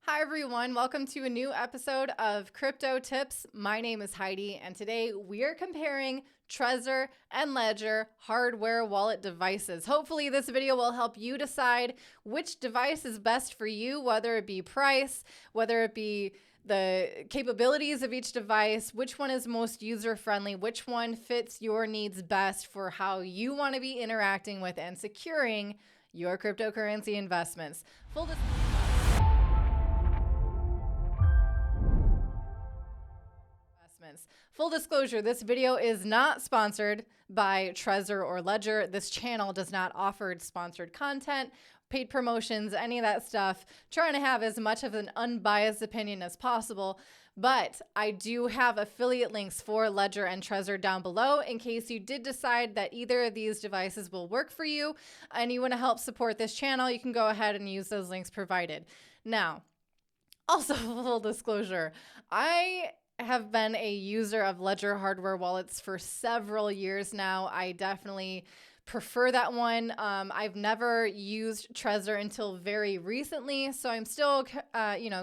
Hi everyone, welcome to a new episode of Crypto Tips. My name is Heidi and today we are comparing Trezor and Ledger hardware wallet devices. Hopefully this video will help you decide which device is best for you, whether it be price, whether it be the capabilities of each device, which one is most user-friendly, which one fits your needs best for how you want to be interacting with and securing your cryptocurrency investments. Full disclosure, this video is not sponsored by Trezor or Ledger. This channel does not offer sponsored content, paid promotions, any of that stuff. Trying to have as much of an unbiased opinion as possible, but I do have affiliate links for Ledger and Trezor down below in case you did decide that either of these devices will work for you and you want to help support this channel. You can go ahead and use those links provided. Now, also full disclosure, I have been a user of Ledger hardware wallets for several years now. I definitely prefer that one. I've never used Trezor until very recently, so I'm still,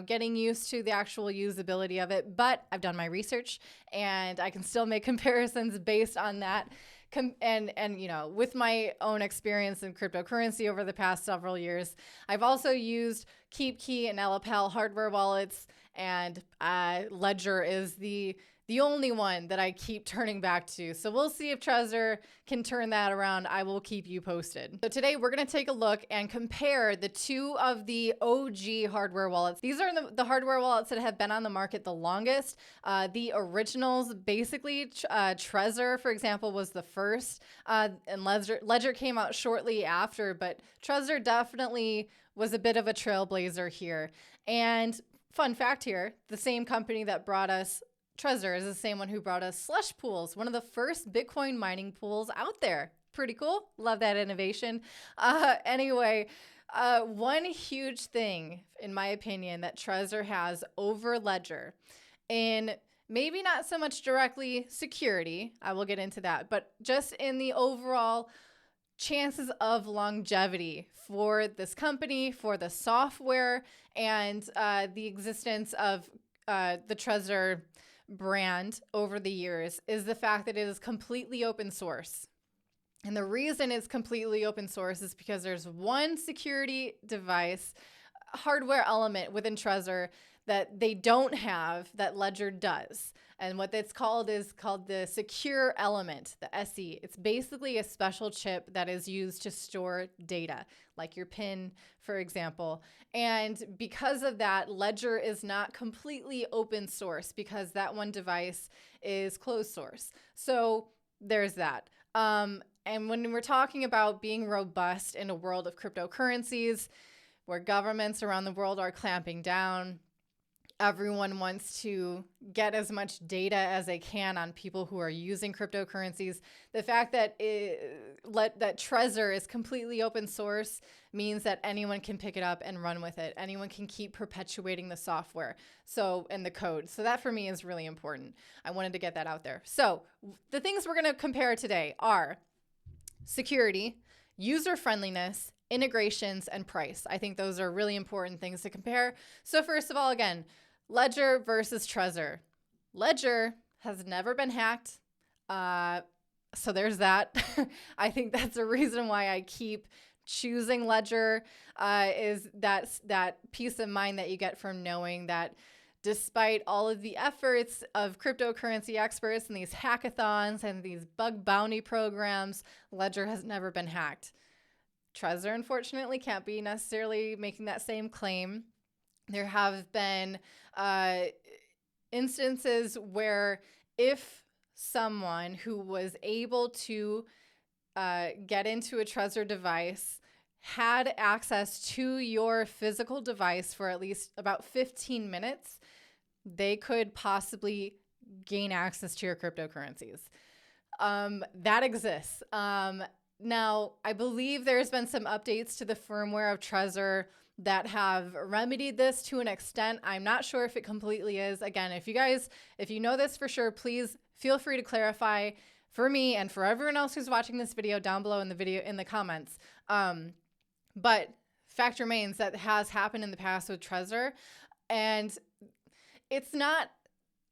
getting used to the actual usability of it. But I've done my research, and I can still make comparisons based on that. With my own experience in cryptocurrency over the past several years, I've also used KeepKey and LPL hardware wallets, and Ledger is the only one that I keep turning back to. So we'll see if Trezor can turn that around. I will keep you posted. So today we're going to take a look and compare the two of the OG hardware wallets. These are the hardware wallets that have been on the market the longest. The originals, basically, Trezor, for example, was the first, and Ledger came out shortly after, but Trezor definitely was a bit of a trailblazer here. And fun fact here, the same company that brought us Trezor is the same one who brought us slush pools, one of the first Bitcoin mining pools out there. Pretty cool. Love that innovation. One huge thing, in my opinion, that Trezor has over Ledger, in maybe not so much directly security, I will get into that, but just in the overall chances of longevity for this company, for the software, and the existence of the Trezor brand over the years is the fact that it is completely open source. And the reason it's completely open source is because there's one security device, hardware element within Trezor that they don't have that Ledger does. And what that's called is called the secure element, the SE. It's basically a special chip that is used to store data, like your PIN, for example. And because of that, Ledger is not completely open source because that one device is closed source. So there's that. And when we're talking about being robust in a world of cryptocurrencies, where governments around the world are clamping down, everyone wants to get as much data as they can on people who are using cryptocurrencies. The fact that that Trezor is completely open source means that anyone can pick it up and run with it. Anyone can keep perpetuating the software and the code. So that for me is really important. I wanted to get that out there. So the things we're going to compare today are security, user friendliness, integrations, and price. I think those are really important things to compare. So first of all, again, Ledger versus Trezor. Ledger has never been hacked. So there's that. I think that's a reason why I keep choosing Ledger, is that peace of mind that you get from knowing that despite all of the efforts of cryptocurrency experts and these hackathons and these bug bounty programs, Ledger has never been hacked. Trezor, unfortunately, can't be necessarily making that same claim. There have been instances where if someone who was able to get into a Trezor device had access to your physical device for at least about 15 minutes, they could possibly gain access to your cryptocurrencies. That exists. Now, I believe there's been some updates to the firmware of Trezor that have remedied this to an extent. I'm not sure if it completely is. Again, if you know this for sure, please feel free to clarify for me and for everyone else who's watching this video down below in the comments. But fact remains that has happened in the past with Trezor. And it's not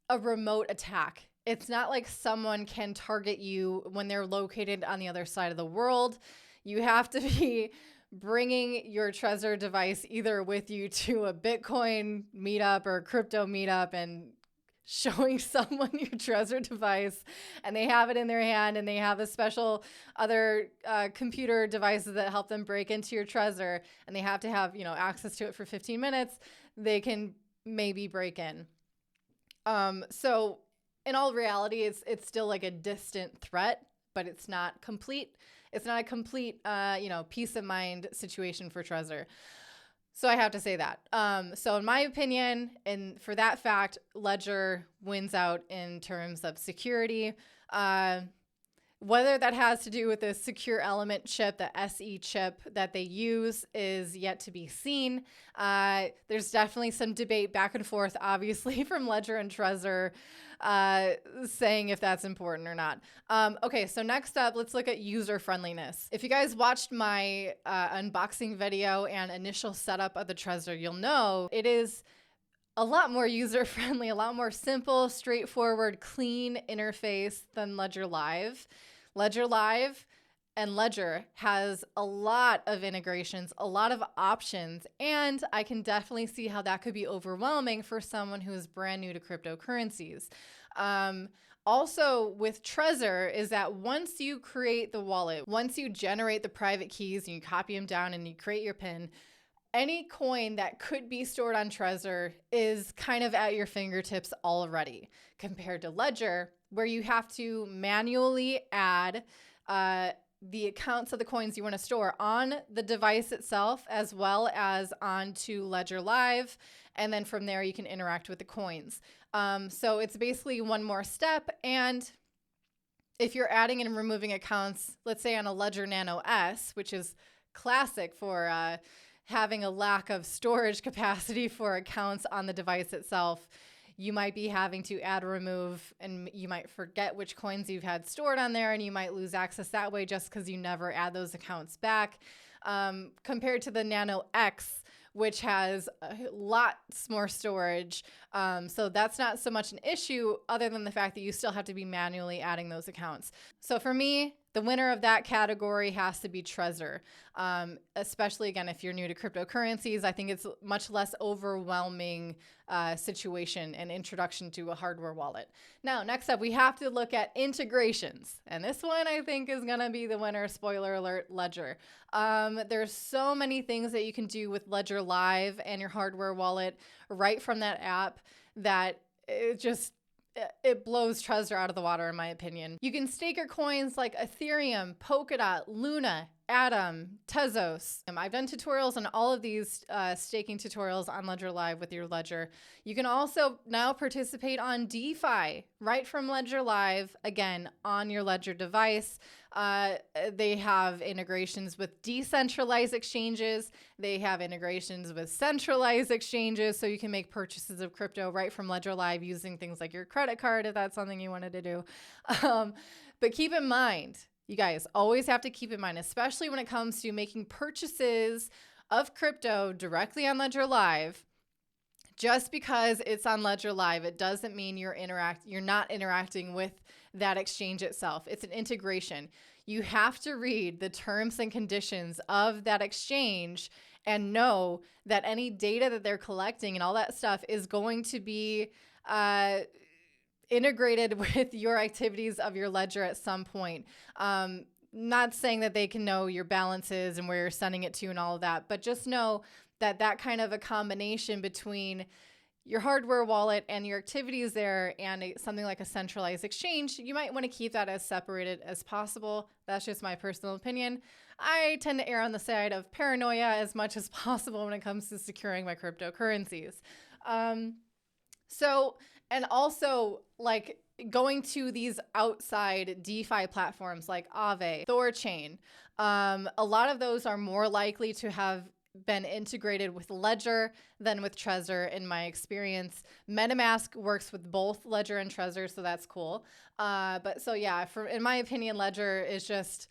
a remote attack. It's not like someone can target you when they're located on the other side of the world. You have to be bringing your Trezor device either with you to a Bitcoin meetup or crypto meetup and showing someone your Trezor device, and they have it in their hand, and they have a special other computer devices that help them break into your Trezor, and they have to have, access to it for 15 minutes. They can maybe break in. So in all reality, it's still like a distant threat, but it's not complete. It's not a complete, peace of mind situation for Trezor. So I have to say that. So in my opinion, and for that fact, Ledger wins out in terms of security. Whether that has to do with the secure element chip, the SE chip that they use, is yet to be seen. There's definitely some debate back and forth, obviously, from Ledger and Trezor, saying if that's important or not. Okay, so next up, let's look at user friendliness. If you guys watched my unboxing video and initial setup of the Trezor, you'll know it is a lot more user-friendly, a lot more simple, straightforward, clean interface than Ledger Live. Ledger Live and Ledger has a lot of integrations, a lot of options, and I can definitely see how that could be overwhelming for someone who is brand new to cryptocurrencies. Also with Trezor is that once you create the wallet, once you generate the private keys and you copy them down and you create your PIN, any coin that could be stored on Trezor is kind of at your fingertips already, compared to Ledger, where you have to manually add the accounts of the coins you want to store on the device itself, as well as onto Ledger Live. And then from there, you can interact with the coins. So it's basically one more step. And if you're adding and removing accounts, let's say on a Ledger Nano S, which is classic for having a lack of storage capacity for accounts on the device itself, you might be having to add or remove, and you might forget which coins you've had stored on there, and you might lose access that way just because you never add those accounts back. Compared to the Nano X, which has lots more storage. So that's not so much an issue other than the fact that you still have to be manually adding those accounts. So for me, the winner of that category has to be Trezor, especially, again, if you're new to cryptocurrencies. I think it's a much less overwhelming situation and introduction to a hardware wallet. Now, next up, we have to look at integrations. And this one, I think, is going to be the winner. Spoiler alert, Ledger. There's so many things that you can do with Ledger Live and your hardware wallet right from that app that it blows Trezor out of the water, in my opinion. You can stake your coins like Ethereum, Polkadot, Luna, Atom, Tezos. I've done tutorials on all of these staking tutorials on Ledger Live with your Ledger. You can also now participate on DeFi right from Ledger Live, again, on your Ledger device. They have integrations with decentralized exchanges. They have integrations with centralized exchanges, so you can make purchases of crypto right from Ledger Live using things like your credit card if that's something you wanted to do. But keep in mind, you guys always have to keep in mind, especially when it comes to making purchases of crypto directly on Ledger Live, just because it's on Ledger Live, it doesn't mean you're not interacting with that exchange itself. It's an integration. You have to read the terms and conditions of that exchange and know that any data that they're collecting and all that stuff is going to be integrated with your activities of your Ledger at some point. Not saying that they can know your balances and where you're sending it to and all of that, but just know that that kind of a combination between your hardware wallet and your activities there and something like a centralized exchange, you might want to keep that as separated as possible. That's just my personal opinion. I tend to err on the side of paranoia as much as possible when it comes to securing my cryptocurrencies. And also, like, going to these outside DeFi platforms like Aave, Thorchain, a lot of those are more likely to have been integrated with Ledger than with Trezor, in my experience. MetaMask works with both Ledger and Trezor, so that's cool. In my opinion, Ledger is just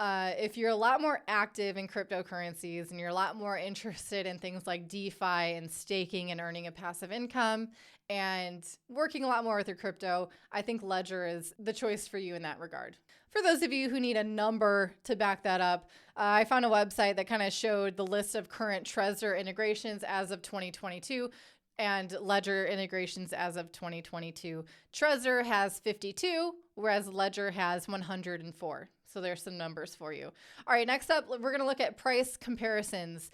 If you're a lot more active in cryptocurrencies and you're a lot more interested in things like DeFi and staking and earning a passive income and working a lot more with your crypto, I think Ledger is the choice for you in that regard. For those of you who need a number to back that up, I found a website that kind of showed the list of current Trezor integrations as of 2022 and Ledger integrations as of 2022. Trezor has 52, whereas Ledger has 104. So there's some numbers for you. All right, next up, we're going to look at price comparisons.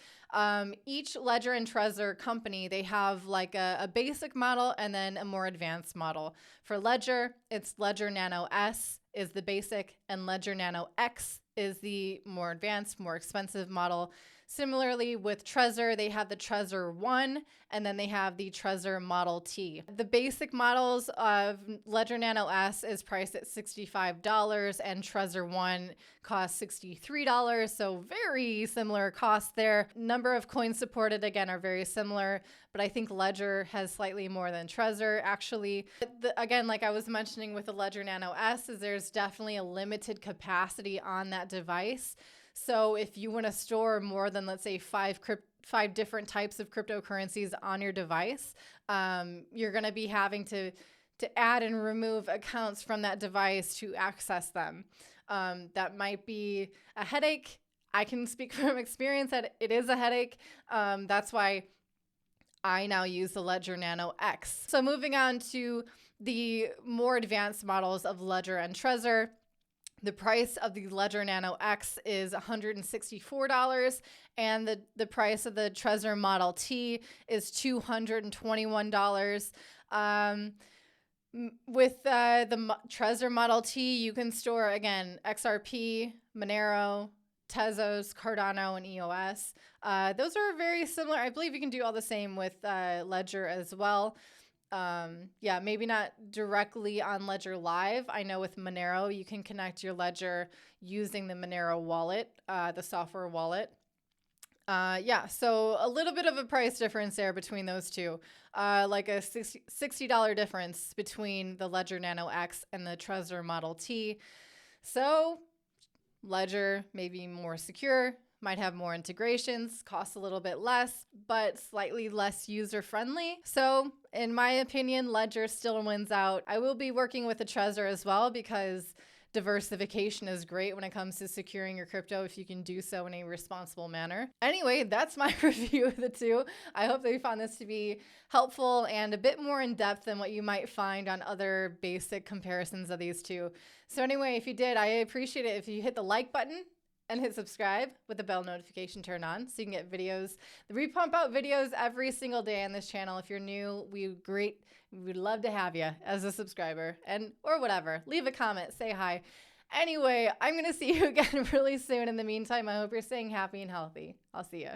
Each Ledger and Trezor company, they have like a basic model and then a more advanced model. For Ledger, it's Ledger Nano S is the basic, and Ledger Nano X is the more advanced, more expensive model. Similarly, with Trezor, they have the Trezor 1, and then they have the Trezor Model T. The basic models of Ledger Nano S is priced at $65, and Trezor 1 costs $63, so very similar costs there. Number of coins supported, again, are very similar, but I think Ledger has slightly more than Trezor, actually. Again, like I was mentioning with the Ledger Nano S, is there's definitely a limited capacity on that device. So if you want to store more than, let's say, five different types of cryptocurrencies on your device, you're going to be having to add and remove accounts from that device to access them. That might be a headache. I can speak from experience that it is a headache. That's why I now use the Ledger Nano X. So moving on to the more advanced models of Ledger and Trezor. The price of the Ledger Nano X is $164, and the price of the Trezor Model T is $221. With the Trezor Model T, you can store, again, XRP, Monero, Tezos, Cardano, and EOS. Those are very similar. I believe you can do all the same with Ledger as well. Yeah, maybe not directly on Ledger Live. I know with Monero, you can connect your Ledger using the Monero wallet, the software wallet. Yeah, so a little bit of a price difference there between those two, like a $60 difference between the Ledger Nano X and the Trezor Model T. So Ledger may be more secure, might have more integrations, costs a little bit less, but slightly less user-friendly. So in my opinion, Ledger still wins out. I will be working with the Trezor as well because diversification is great when it comes to securing your crypto if you can do so in a responsible manner. Anyway, that's my review of the two. I hope that you found this to be helpful and a bit more in depth than what you might find on other basic comparisons of these two. So anyway, if you did, I appreciate it if you hit the like button and hit subscribe with the bell notification turned on so you can get videos. We pump out videos every single day on this channel. If you're new, we'd love to have you as a subscriber or whatever. Leave a comment, say hi. Anyway, I'm going to see you again really soon. In the meantime, I hope you're staying happy and healthy. I'll see you.